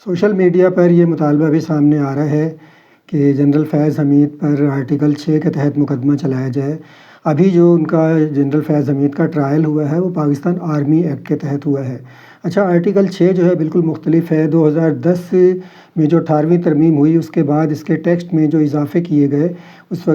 Social media پر یہ مطالبہ بھی سامنے آ رہا ہے کہ جنرل فیض حمید پر آرٹیکل 6 کے تحت مقدمہ چلایا جائے۔ ابھی جو ان کا جنرل فیض حمید کا ٹرائل ہوا ہے وہ پاکستان آرمی ایکٹ کے تحت ہوا ہے۔ اچھا، آرٹیکل 6 جو ہے بالکل مختلف ہے۔ 2010 میں جو 18ویں ترمیم ہوئی اس کے بعد اس کے ٹیکسٹ میں جو اضافے کیے گئے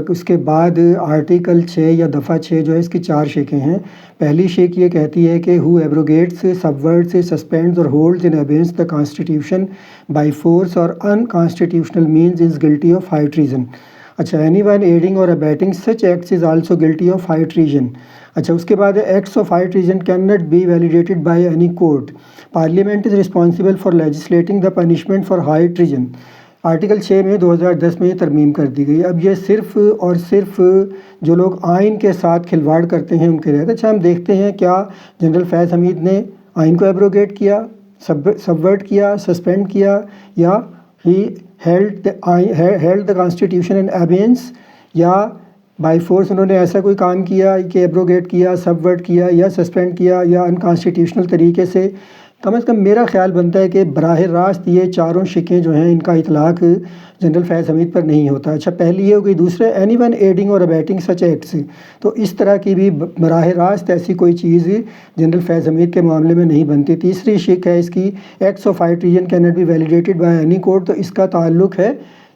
اس کے بعد آرٹیکل 6 یا دفعہ 6 جو ہے اس کی 4 شقیں ہیں۔ پہلی شق یہ کہتی ہے کہ ہو ایبروگیٹس subverts suspends or holds in abeyance the constitution by force or unconstitutional means is guilty of high treason. اچھا، any one aiding or abetting such acts is also guilty of high treason. اچھا، اس کے بعد acts of high treason can not be validated by any court. Parliament is responsible for legislating the punishment for high treason. Article 6 میں 2010 میں یہ ترمیم کر دی گئی۔ اب یہ صرف اور صرف جو لوگ آئین کے ساتھ کھلواڑ کرتے ہیں ان کے رہتے۔ اچھا، ہم دیکھتے ہیں کیا جنرل فیض حمید نے آئین کو ایبروگیٹ کیا، سبورٹ کیا، سسپینڈ کیا، یا ہی ہیلڈ دا کانسٹیٹیوشن ان ایبینس، یا بائی فورس انہوں نے ایسا کوئی کام کیا کہ ایبروگیٹ کیا، سبورٹ کیا یا سسپینڈ کیا یا انکانسٹیٹیوشنل طریقے سے۔ کم از کم میرا خیال بنتا ہے کہ براہ راست یہ چاروں شقیں جو ہیں ان کا اطلاق جنرل فیض حمید پر نہیں ہوتا۔ اچھا، پہلی یہ ہو گئی۔ دوسرے، any one aiding or abetting such acts, تو اس طرح کی بھی براہ راست ایسی کوئی چیز جنرل فیض حمید کے معاملے میں نہیں بنتی۔ تیسری شق ہے اس کی، acts of high treason can not be validated by any court, تو اس کا تعلق ہے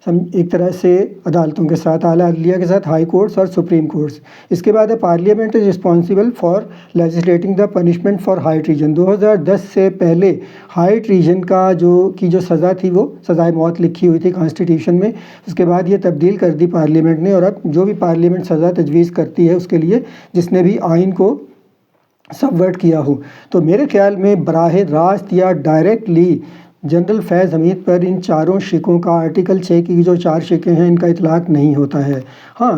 ایک طرح سے عدالتوں کے ساتھ، اعلیٰ عدلیہ کے ساتھ، ہائی کورٹس اور سپریم کورٹس۔ اس کے بعد ہے parliament is responsible for legislating the punishment for high treason. 2010 سے پہلے ہائی ٹریزن کا جو سزا تھی وہ سزائے موت لکھی ہوئی تھی کانسٹیٹیوشن میں۔ اس کے بعد یہ تبدیل کر دی پارلیمنٹ نے، اور اب جو بھی پارلیمنٹ سزا تجویز کرتی ہے اس کے لیے جس نے بھی آئین کو سبورٹ کیا ہو، تو میرے خیال میں براہ راست یا ڈائریکٹلی جنرل فیض حمید پر ان چاروں شقوں کا، آرٹیکل 6 کی جو 4 شقیں ہیں، ان کا اطلاق نہیں ہوتا ہے۔ ہاں،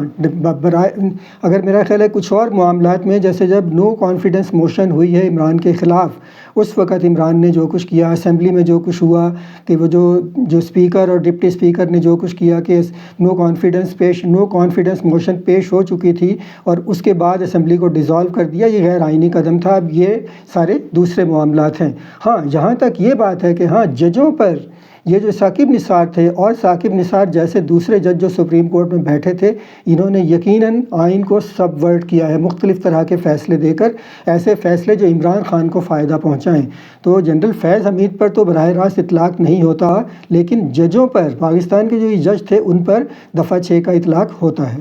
اگر میرا خیال ہے کچھ اور معاملات میں، جیسے جب نو کانفیڈنس موشن ہوئی ہے عمران کے خلاف، اس وقت عمران نے جو کچھ کیا، اسمبلی میں جو کچھ ہوا کہ وہ جو اسپیکر اور ڈپٹی اسپیکر نے جو کچھ کیا کہ نو کانفیڈنس موشن پیش ہو چکی تھی اور اس کے بعد اسمبلی کو ڈیزالو کر دیا، یہ غیر آئینی قدم تھا۔ اب یہ سارے دوسرے معاملات ہیں۔ ہاں، جہاں تک یہ بات ہے کہ ہاں ججوں پر یہ جو ثاقب نثار تھے اور ثاقب نثار جیسے دوسرے جج جو سپریم کورٹ میں بیٹھے تھے، انہوں نے یقیناً آئین کو سبورٹ کیا ہے مختلف طرح کے فیصلے دے کر، ایسے فیصلے جو عمران خان کو فائدہ پہنچائیں۔ تو جنرل فیض حمید پر تو براہ راست اطلاق نہیں ہوتا، لیکن ججوں پر، پاکستان کے جو جج تھے ان پر دفعہ 6 کا اطلاق ہوتا ہے۔